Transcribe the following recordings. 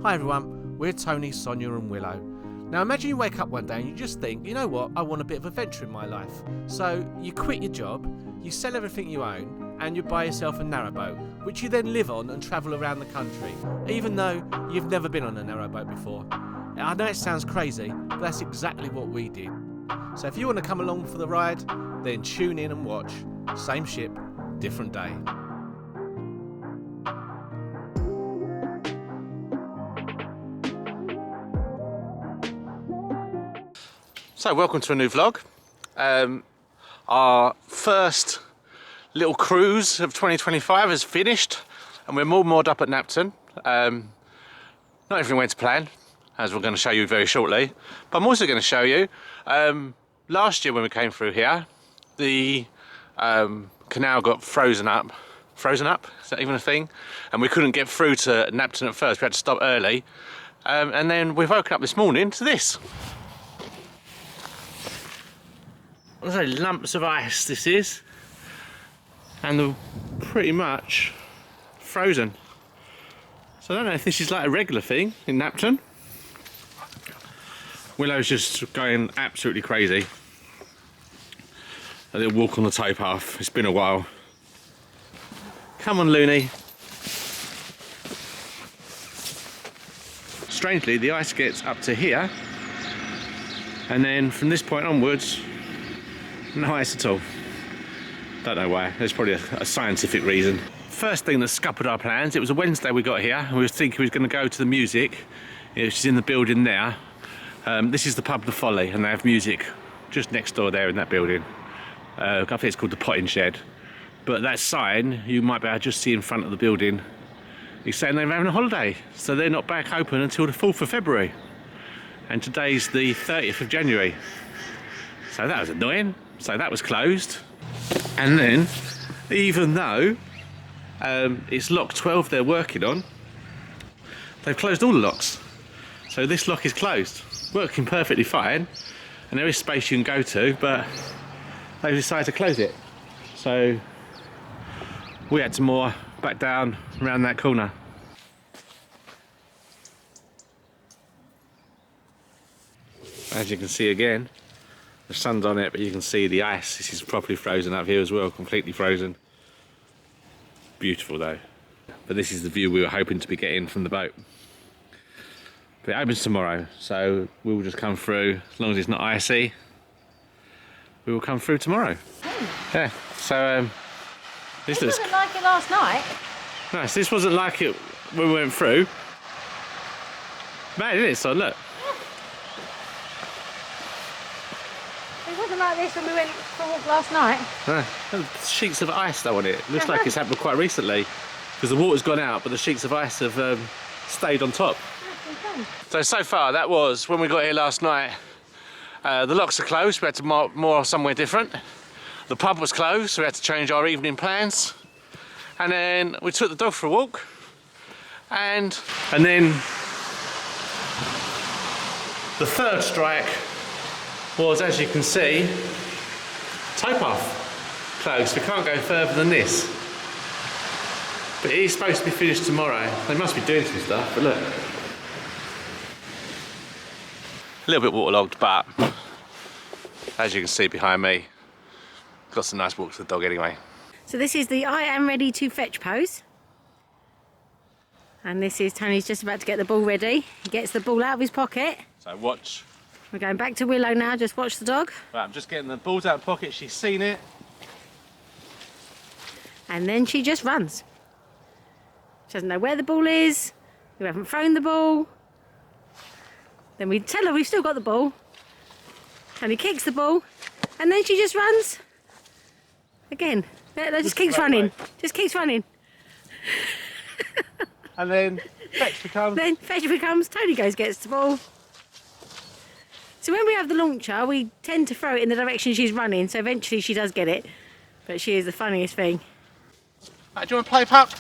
Hi everyone, we're Tony, Sonia and Willow. Now imagine you wake up one day and you just think, you know what, I want a bit of adventure in my life. So you quit your job, you sell everything you own and you buy yourself a narrowboat, which you then live on and travel around the country, even though you've never been on a narrowboat before. I know it sounds crazy, but that's exactly what we did. So if you want to come along for the ride, then tune in and watch Same Ship, Different Day. So welcome to a new vlog. Our first little cruise of 2025 is finished and we're more moored up at Napton. Not everything went to plan, as we're going to show you very shortly, but I'm also going to show you last year when we came through here, the canal got frozen up, is that even a thing? And we couldn't get through to Napton at first, we had to stop early, and then we've woken up this morning to this. There's lumps of ice this is, and they're pretty much frozen. So I don't know if this is like a regular thing in Napton. Willow's just going absolutely crazy. A little walk on the towpath, it's been a while. Come on Looney. Strangely, the ice gets up to here, and then from this point onwards, no ice at all. Don't know why, there's probably a scientific reason. First thing that scuppered our plans, it was a Wednesday we got here, and we were thinking we was going to go to the music, which is in the building there. This is the pub The Folly, and they have music just next door there in that building. I think it's called the Potting Shed. But that sign, you might be able to just see in front of the building, it's saying they're having a holiday, so they're not back open until the 4th of February. And today's the 30th of January. So that was annoying. So that was closed. And then, even though it's lock 12 they're working on, they've closed all the locks. So this lock is closed, working perfectly fine, and there is space you can go to, but they've decided to close it. So we had to moor back down around that corner. As you can see again, the sun's on it, but you can see the ice. This is properly frozen up here as well, completely frozen. Beautiful though. But this is the view we were hoping to be getting from the boat. But it opens tomorrow, so we will just come through, as long as it's not icy, we will come through tomorrow. Yeah, so this wasn't like it last night. No, so this wasn't like it when we went through. Mad, isn't it, son? Look. It wasn't like this when we went for a walk last night. No, sheets of ice though on it. Looks like it's happened quite recently, because the water's gone out, but the sheets of ice have stayed on top. So far that was when we got here last night. The locks are closed, we had to moor somewhere different. The pub was closed, so we had to change our evening plans. And then we took the dog for a walk. And then the third strike was, as you can see, towpath closed. We can't go further than this. But it is supposed to be finished tomorrow. They must be doing some stuff, but look. A little bit waterlogged, but as you can see behind me, got some nice walks with the dog anyway. So this is the I am ready to fetch pose. And this is Tony's just about to get the ball ready. He gets the ball out of his pocket. So watch. We're going back to Willow now, just watch the dog. Right, I'm just getting the balls out of the pocket, she's seen it. And then she just runs. She doesn't know where the ball is. We haven't thrown the ball. Then we tell her we've still got the ball. Tony kicks the ball. And then she just runs. Again. Just keeps running. Just keeps running. And then fetch becomes... Then fetch becomes, Tony goes, gets the ball. So when we have the launcher, we tend to throw it in the direction she's running, so eventually she does get it. But she is the funniest thing. Right, do you want to play, pup?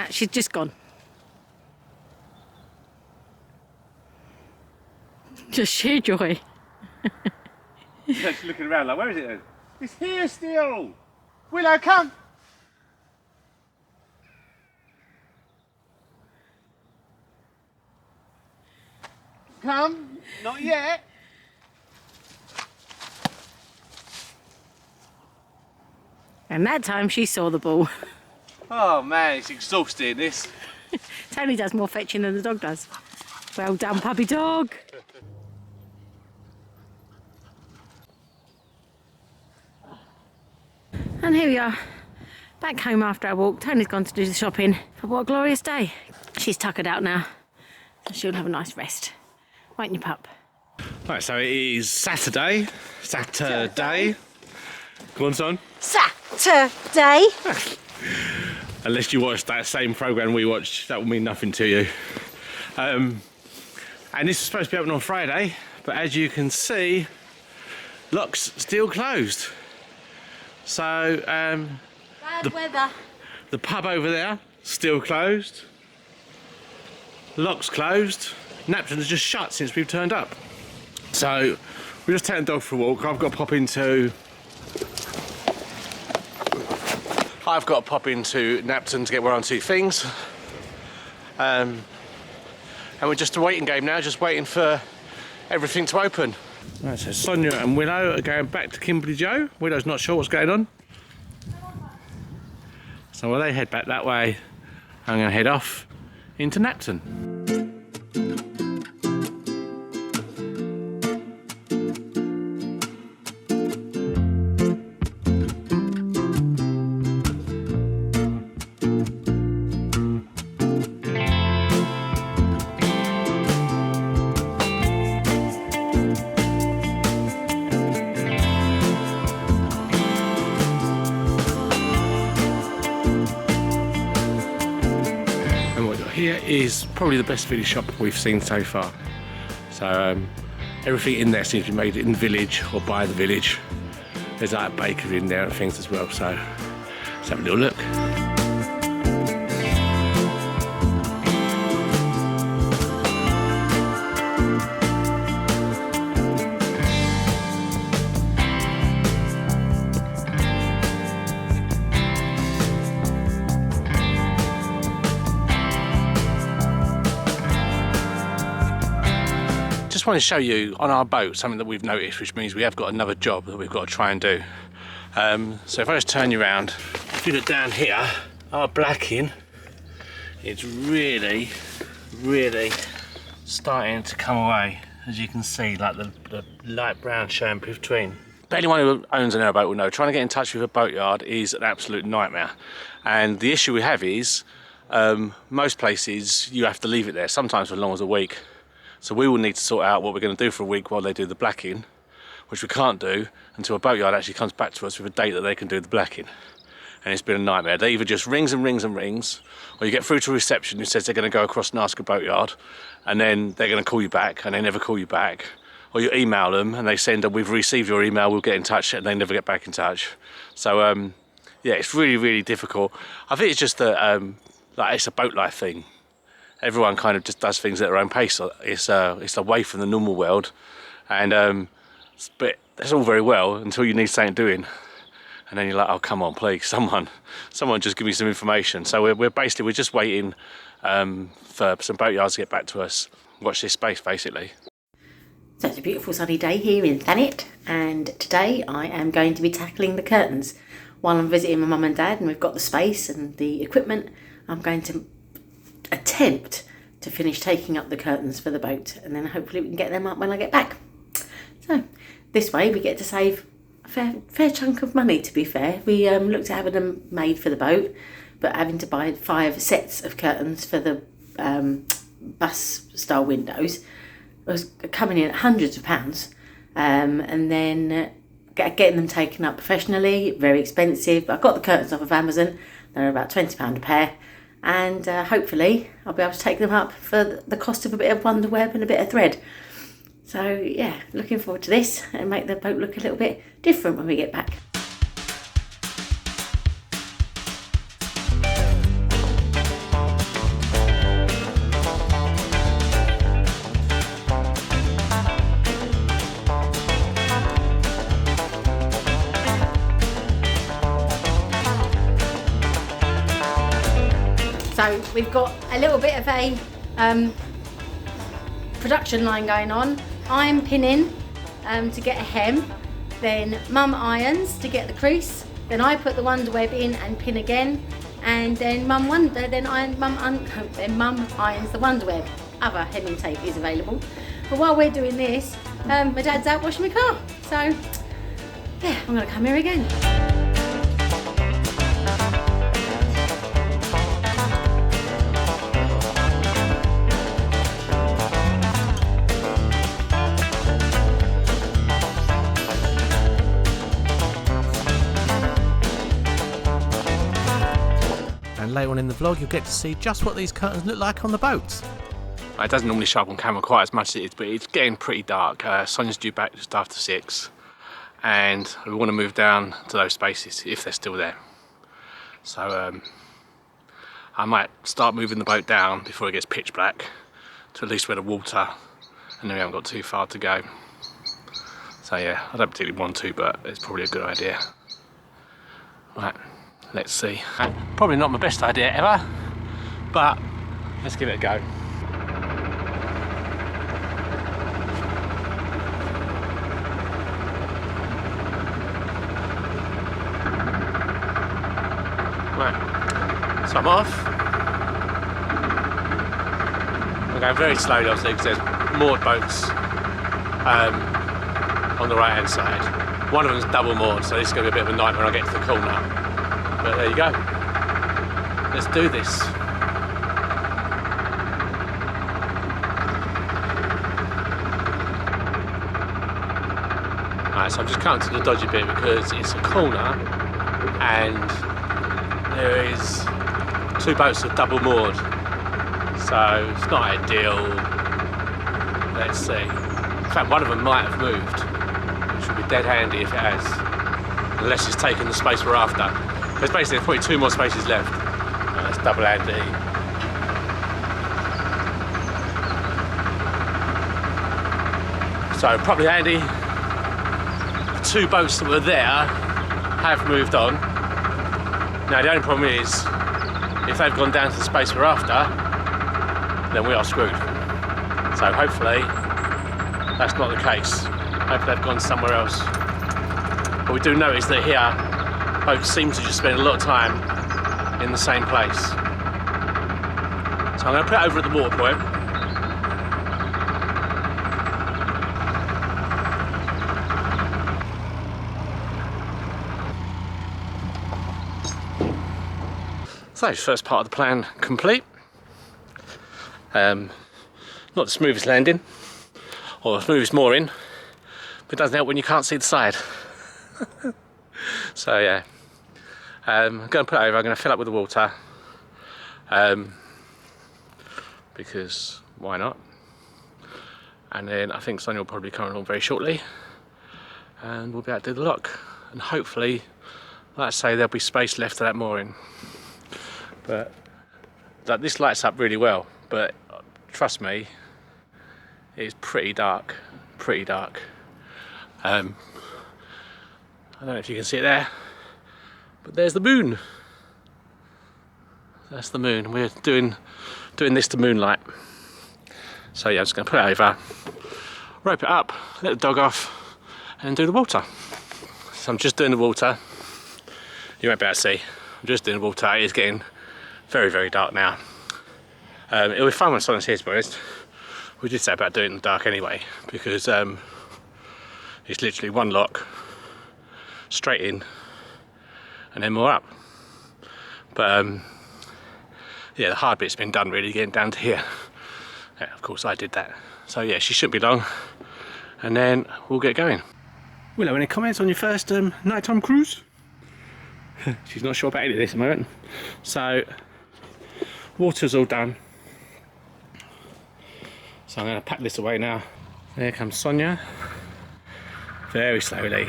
She's just gone. Just sheer joy. She's looking around like, where is it then? It's here still. Willow, come. Come. Not yet. And that time she saw the ball. Oh man, it's exhausting this. Tony does more fetching than the dog does. Well done, puppy dog. And here we are, back home after our walk. Tony's gone to do the shopping. But what a glorious day. She's tuckered out now, so she'll have a nice rest. Won't you, pup? Right, so it is Saturday. Go on, son. Saturday. Unless you watched that same programme we watched, that will mean nothing to you. And this is supposed to be open on Friday, but as you can see, locks still closed. So, Bad weather. The pub over there, still closed. Lock's closed. Napton's just shut since we've turned up. So, we're just taking the dog for a walk. I've got to pop into Napton to get one or two things. And we're just a waiting game now, just waiting for everything to open. Right, so Sonia and Willow are going back to Kimberley-Jo. Willow's not sure what's going on. So while they head back that way, I'm going to head off into Napton. Here is probably the best village shop we've seen so far. So everything in there seems to be made in the village or by the village. There's like a bakery in there and things as well, so let's have a little look. Just want to show you on our boat something that we've noticed, which means we have got another job that we've got to try and do. So if I just turn you around, if you look down here, our blacking, it's really starting to come away, as you can see, like the light brown showing between. But anyone who owns a narrowboat will know, trying to get in touch with a boatyard is an absolute nightmare. And the issue we have is, most places you have to leave it there, sometimes for as long as a week. So we will need to sort out what we're going to do for a week while they do the blacking, which we can't do until a boatyard actually comes back to us with a date that they can do the blacking. And it's been a nightmare. They either just rings and rings and rings, or you get through to reception who says they're going to go across and ask a boatyard, and then they're going to call you back, and they never call you back. Or you email them, and they send we've received your email, we'll get in touch, and they never get back in touch. So, yeah, it's really difficult. I think it's just that, like, it's a boat life thing. Everyone kind of just does things at their own pace. It's away from the normal world, and but that's all very well until you need something doing, and then you're like, oh come on, please, someone just give me some information. So we're just waiting for some boatyards to get back to us. Watch this space, basically. So it's a beautiful sunny day here in Thanet, and today I am going to be tackling the curtains. While I'm visiting my mum and dad and we've got the space and the equipment, I'm going to attempt to finish taking up the curtains for the boat, and then hopefully we can get them up when I get back. So this way we get to save a fair chunk of money, to be fair. We looked at having them made for the boat, but having to buy 5 sets of curtains for the bus style windows was coming in at hundreds of pounds, and then getting them taken up professionally, very expensive. I got the curtains off of Amazon. They're about £20 a pair, and hopefully I'll be able to take them up for the cost of a bit of wonder web and a bit of thread. So yeah, looking forward to this, and make the boat look a little bit different when we get back. So we've got a little bit of a production line going on. I'm pinning to get a hem, then Mum irons to get the crease, then I put the wonder web in and pin again, and then Mum irons the wonder web. Other hemming tape is available. But while we're doing this, my dad's out washing my car. So yeah, I'm gonna come here again. And later on in the vlog you'll get to see just what these curtains look like on the boats. It doesn't normally show up on camera quite as much as it is, but it's getting pretty dark. Sonia's due back just after 6, and we want to move down to those spaces if they're still there. So I might start moving the boat down before it gets pitch black to at least where the water, and then we haven't got too far to go. So yeah, I don't particularly want to, but it's probably a good idea. Right, let's see. Probably not my best idea ever, but let's give it a go. Right, so I'm off. I'm going very slowly obviously because there's moored boats on the right hand side. One of them's double moored, so this is going to be a bit of a nightmare when I get to the corner. But there you go. Let's do this. Alright, so I'm just coming to the dodgy bit because it's a corner and there is 2 boats that are double moored, so it's not ideal. Let's see. In fact, one of them might have moved, which would be dead handy if it has, unless it's taken the space we're after. There's basically probably 2 more spaces left. That's double handy. So probably handy. The 2 boats that were there have moved on. Now the only problem is, if they've gone down to the space we're after, then we are screwed. So hopefully that's not the case. Hopefully they've gone somewhere else. But we do notice that here, boats seem to just spend a lot of time in the same place. So I'm going to put it over at the water point. So, first part of the plan complete. Not the smoothest landing, or the smoothest mooring, but it doesn't help when you can't see the side. So yeah, I'm going to put it over, I'm going to fill up with the water, because why not? And then I think Sonia will probably come along very shortly, and we'll be able to do the lock. And hopefully, like I say, there'll be space left to that mooring. But like, this lights up really well, but trust me, it's pretty dark, pretty dark. I don't know if you can see it there, but there's the moon. That's the moon. We're doing this to moonlight. So yeah, I'm just going to put it over, rope it up, let the dog off, and do the water. So I'm just doing the water. You won't be able to see. I'm just doing the water. It is getting very, very dark now. It'll be fun when Sonia's here, to be honest. We did say about doing it in the dark anyway, because it's literally one lock, straight in, and then more up. But yeah, the hard bit's been done really, getting down to here. Yeah, of course I did that. So yeah, she shouldn't be long, and then we'll get going. Willow, any comments on your first nighttime cruise? She's not sure about any of this at the moment. So, water's all done. So I'm going to pack this away now. There comes Sonia. Very slowly.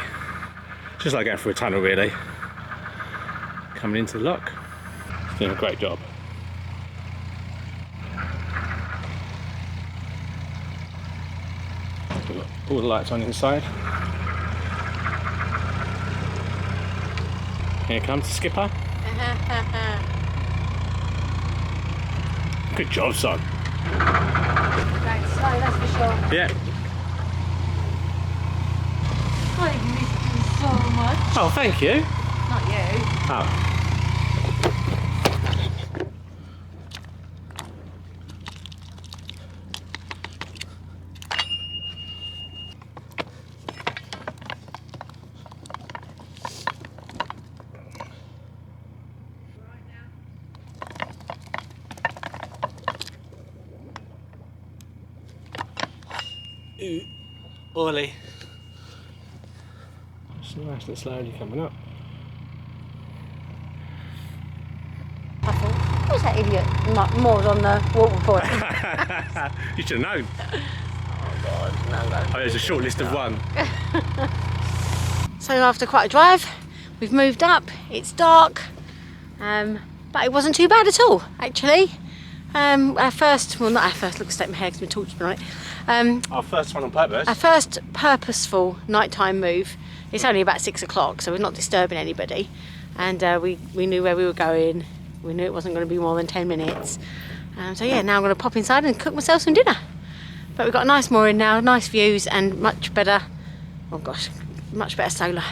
Just like going through a tunnel really. Coming into the lock. She's doing a great job. We've got all the lights on inside. Here comes the skipper. Good job, son. Right, so that's for sure. Yeah. I missed you so much. Oh, thank you. Not you. Oh. Ooh, oily. It's nice and slowly coming up. I thought, who's that idiot moored on the water point? You should have known. Oh God, no. Oh, there's a short list of one. So after quite a drive, we've moved up. It's dark, but it wasn't too bad at all, actually. Our first, well, not our first, look, step my hair because my torch has been on it. Our first one on purpose. Our first purposeful nighttime move. It's only about 6 o'clock, so we're not disturbing anybody. And we knew where we were going. We knew it wasn't going to be more than 10 minutes. So yeah, now I'm going to pop inside and cook myself some dinner. But we've got a nice mooring now, nice views, and much better, oh gosh, much better solar.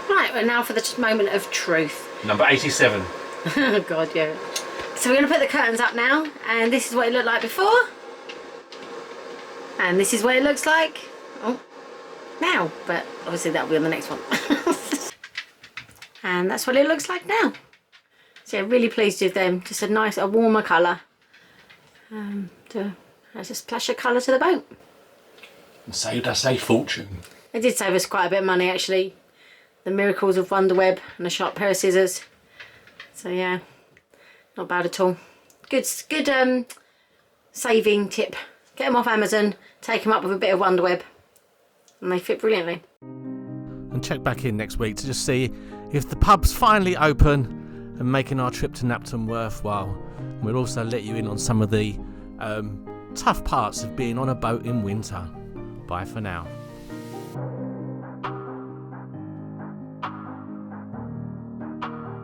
Right, well now for the moment of truth. Number 87. Oh God, yeah. So we're going to put the curtains up now, and this is what it looked like before. And this is what it looks like now, but obviously that'll be on the next one. And that's what it looks like now. So yeah, really pleased with them. Just a nice, a warmer colour. To add a splash of colour to the boat. And saved us a fortune. It did save us quite a bit of money actually. The miracles of Wonder Web and a sharp pair of scissors. So yeah, not bad at all. Good saving tip. Get them off Amazon, take them up with a bit of Wonder Web, and they fit brilliantly. And check back in next week to just see if the pub's finally open and making our trip to Napton worthwhile. We'll also let you in on some of the tough parts of being on a boat in winter. Bye for now.